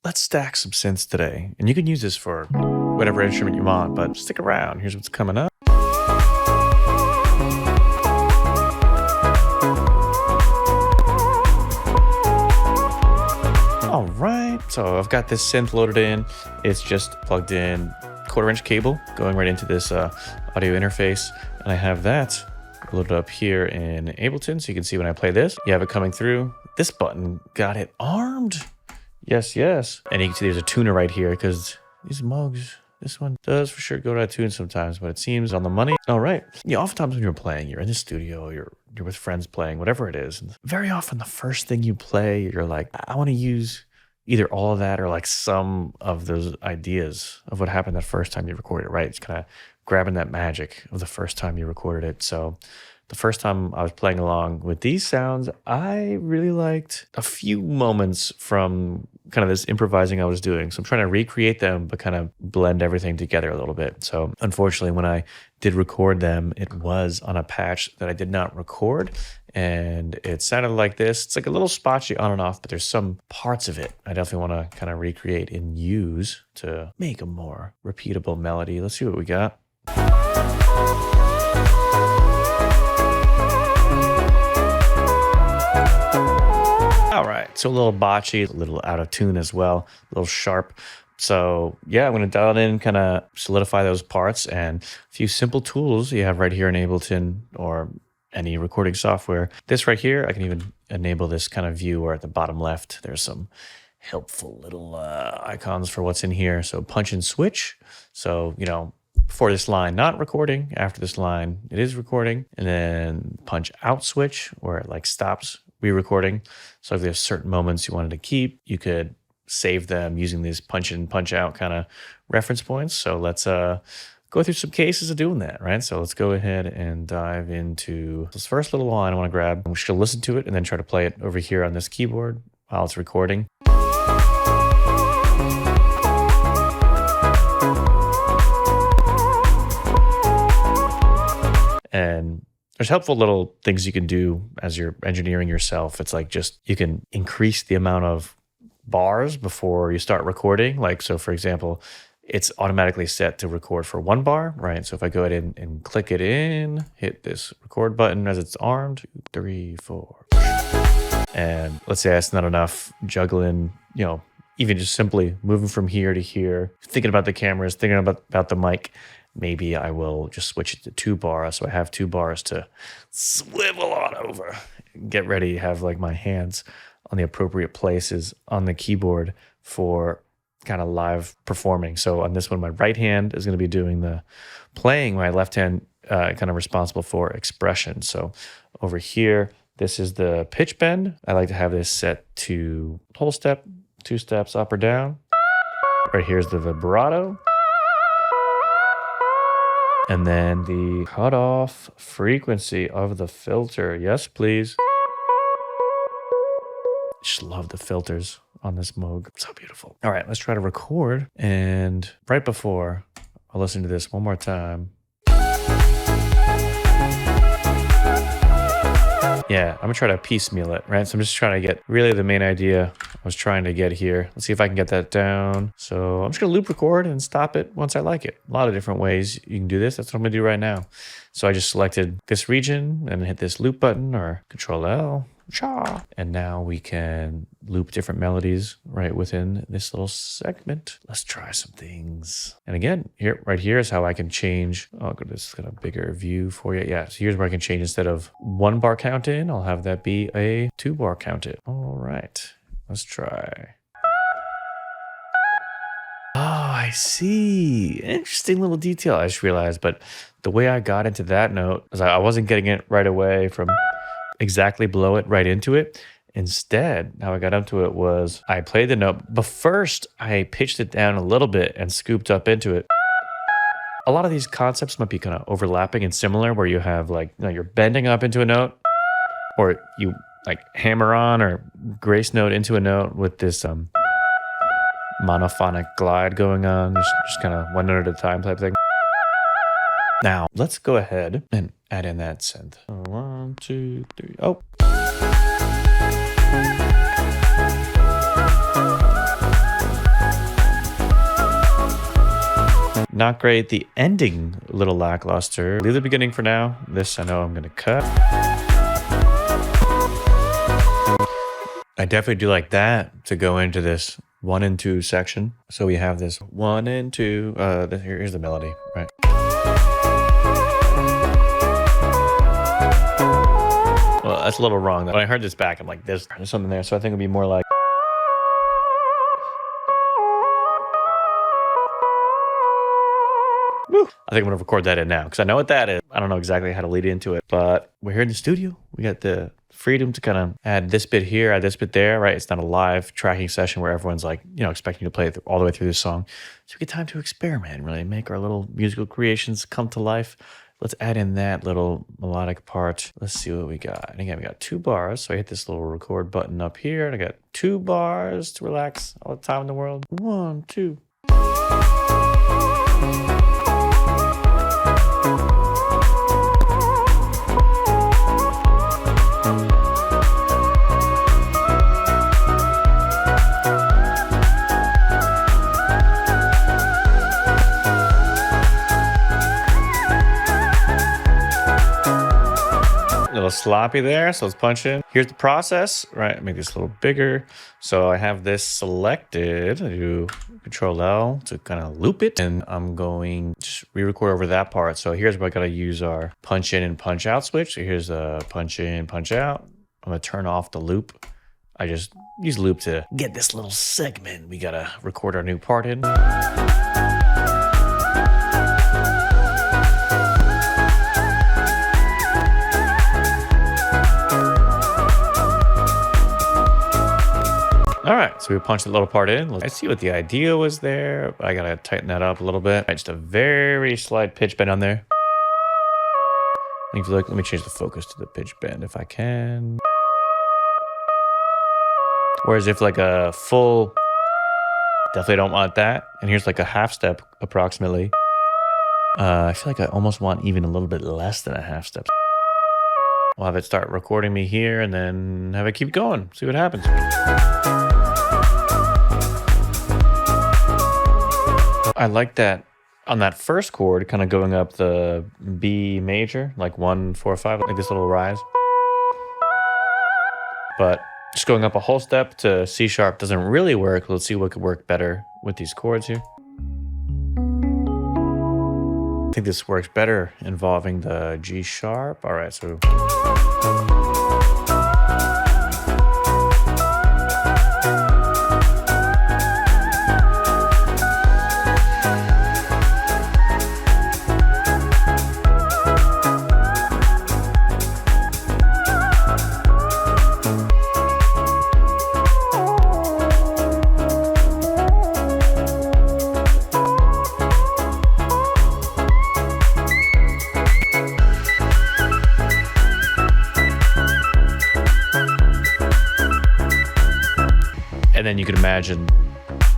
let's stack some synths today. And you can use this for whatever instrument you want, but stick around. Here's what's coming up. All right, so I've got this synth loaded in. It's just plugged in 1/4-inch cable going right into this audio interface. And I have that loaded up here in Ableton. So you can see when I play this, you have it coming through. This button got it armed. Yes, yes. And you can see there's a tuner right here because these Moogs, this one does for sure go to a tune sometimes, but it seems on the money. All right. Yeah, oftentimes when you're playing, you're in the studio, you're with friends playing, whatever it is. And very often the first thing you play, you're like, I want to use either all of that or like some of those ideas of what happened the first time you recorded it, right? It's kind of grabbing that magic of the first time you recorded it. So the first time I was playing along with these sounds, I really liked a few moments from kind of this improvising I was doing. So I'm trying to recreate them, but kind of blend everything together a little bit. So unfortunately, when I did record them, it was on a patch that I did not record. And it sounded like this. It's like a little spotchy on and off, but there's some parts of it I definitely want to kind of recreate and use to make a more repeatable melody. Let's see what we got. All right, so a little botchy, a little out of tune as well, a little sharp. So yeah, I'm going to dial it in, kind of solidify those parts, and a few simple tools you have right here in Ableton or any recording software. This right here, I can even enable this kind of view where at the bottom left, there's some helpful little icons for what's in here. So punch and switch. So, you know, before this line, not recording. After this line, it is recording. And then punch out switch where it like stops re-recording. So if there's certain moments you wanted to keep, you could save them using these punch in, punch out kind of reference points. So let's go through some cases of doing that, right? So let's go ahead and dive into this first little line I want to grab. I'm just going to listen to it and then try to play it over here on this keyboard while it's recording. And there's helpful little things you can do as you're engineering yourself. It's like just you can increase the amount of bars before you start recording. Like, so for example, it's automatically set to record for 1 bar, right? So if I go ahead and click it in, hit this record button as it's armed, 2, 3, 4. And let's say that's not enough, juggling, you know, even just simply moving from here to here, thinking about the cameras, thinking about the mic. Maybe I will just switch it to 2 bars. So I have 2 bars to swivel on over, get ready, have like my hands on the appropriate places on the keyboard for kind of live performing. So on this one, my right hand is going to be doing the playing, my left hand kind of responsible for expression. So over here, this is the pitch bend. I like to have this set to whole step, 2 steps up or down. Right here's the vibrato. And then the cutoff frequency of the filter. Yes, please. Just love the filters on this Moog. So beautiful. All right, let's try to record. And right before, I'll listen to this one more time. Yeah, I'm gonna try to piecemeal it, right? So I'm just trying to get really the main idea I was trying to get here. Let's see if I can get that down. So I'm just gonna loop record and stop it once I like it. A lot of different ways you can do this. That's what I'm gonna do right now. So I just selected this region and hit this loop button or Control L. And now we can loop different melodies right within this little segment. Let's try some things. And again, here, right here is how I can change. I'll go to this kind of bigger view for you. Yeah, so here's where I can change instead of 1 bar count in, I'll have that be a 2 bar count in. All right, let's try. Oh, I see. Interesting little detail I just realized, but the way I got into that note was I wasn't getting it right away from exactly below it right into it. Instead, how I got up to it was I played the note, but first I pitched it down a little bit and scooped up into it. A lot of these concepts might be kind of overlapping and similar where you have like, you know, you're bending up into a note or you like hammer on or grace note into a note with this monophonic glide going on, just kind of 1 note at a time type thing. Now, let's go ahead and add in that synth. 1, 2, 3, oh. not great. The ending, a little lackluster. Leave the beginning for now. This I know I'm gonna cut. I definitely do like that to go into this 1 and 2 section. So we have this 1 and 2. Here's the melody, right? Well, that's a little wrong. When I heard this back, I'm like, there's something there. So I think it'd be more like. Woo. I think I'm gonna record that in now because I know what that is. I don't know exactly how to lead into it, but we're here in the studio. We got the freedom to kind of add this bit here, add this bit there, right? It's not a live tracking session where everyone's like, expecting you to play it all the way through this song. So we get time to experiment and really make our little musical creations come to life. Let's add in that little melodic part. Let's see what we got. And again, we got 2 bars. So I hit this little record button up here and I got 2 bars to relax all the time in the world. 1, 2. A little sloppy there, so let's punch in. Here's the process, right? Make this a little bigger. So I have this selected. I do Control L to kind of loop it, and I'm going to just re-record over that part. So here's where I gotta use our punch in and punch out switch. So here's the punch in, punch out. I'm gonna turn off the loop. I just use loop to get this little segment. We gotta record our new part in. All right, so we punched the little part in. I see what the idea was there. I gotta tighten that up a little bit. Just a very slight pitch bend on there. If you look, let me change the focus to the pitch bend if I can. Whereas if like a full, definitely don't want that. And here's like a half step approximately. I feel like I almost want even a little bit less than a half step. We'll have it start recording me here and then have it keep going. See what happens. I like that on that first chord, kind of going up the B major, like 1, 4, 5, like this little rise. But just going up a whole step to C sharp doesn't really work. Let's see what could work better with these chords here. I think this works better involving the G sharp. All right, so. And then you can imagine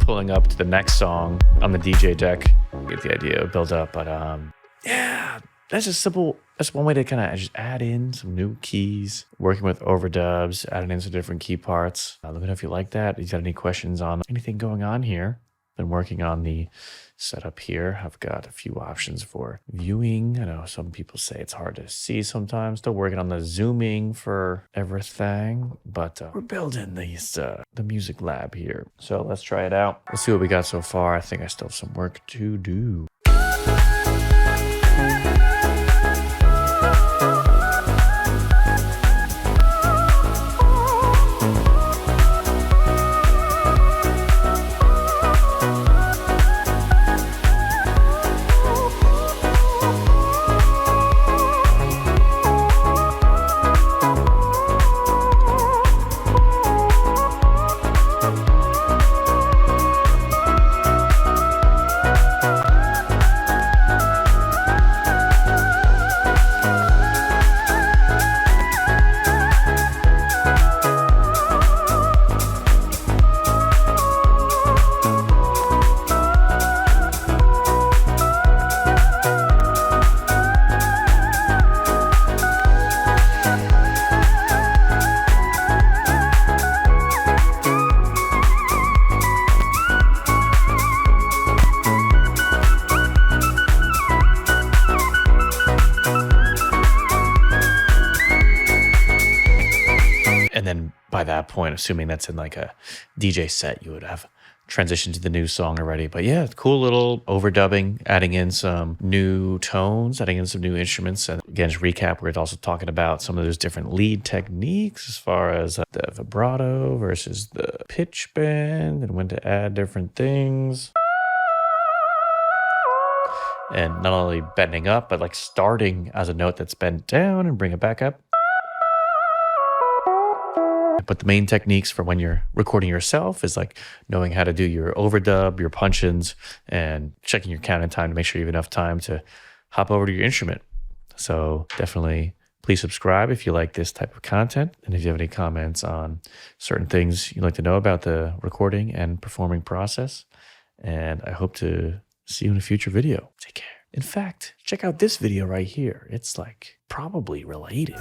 pulling up to the next song on the DJ deck. Get the idea, build up. But yeah, that's just simple. That's one way to kind of just add in some new keys, working with overdubs, adding in some different key parts. Let me know if you like that. If you got any questions on anything going on here. Been working on the setup here. I've got a few options for viewing. I know some people say it's hard to see sometimes. Still working on the zooming for everything, but we're building these the music lab here. So let's try it out. Let's see what we got so far. I think I still have some work to do. by that point, assuming that's in like a DJ set, you would have transitioned to the new song already. But yeah, cool little overdubbing, adding in some new tones, adding in some new instruments. And again, just recap, we're also talking about some of those different lead techniques as far as the vibrato versus the pitch bend and when to add different things. And not only bending up, but like starting as a note that's bent down and bring it back up. But the main techniques for when you're recording yourself is like knowing how to do your overdub, your punch-ins, and checking your count in time to make sure you have enough time to hop over to your instrument. So definitely please subscribe if you like this type of content. And if you have any comments on certain things you'd like to know about the recording and performing process. And I hope to see you in a future video. Take care. In fact, check out this video right here. It's like probably related.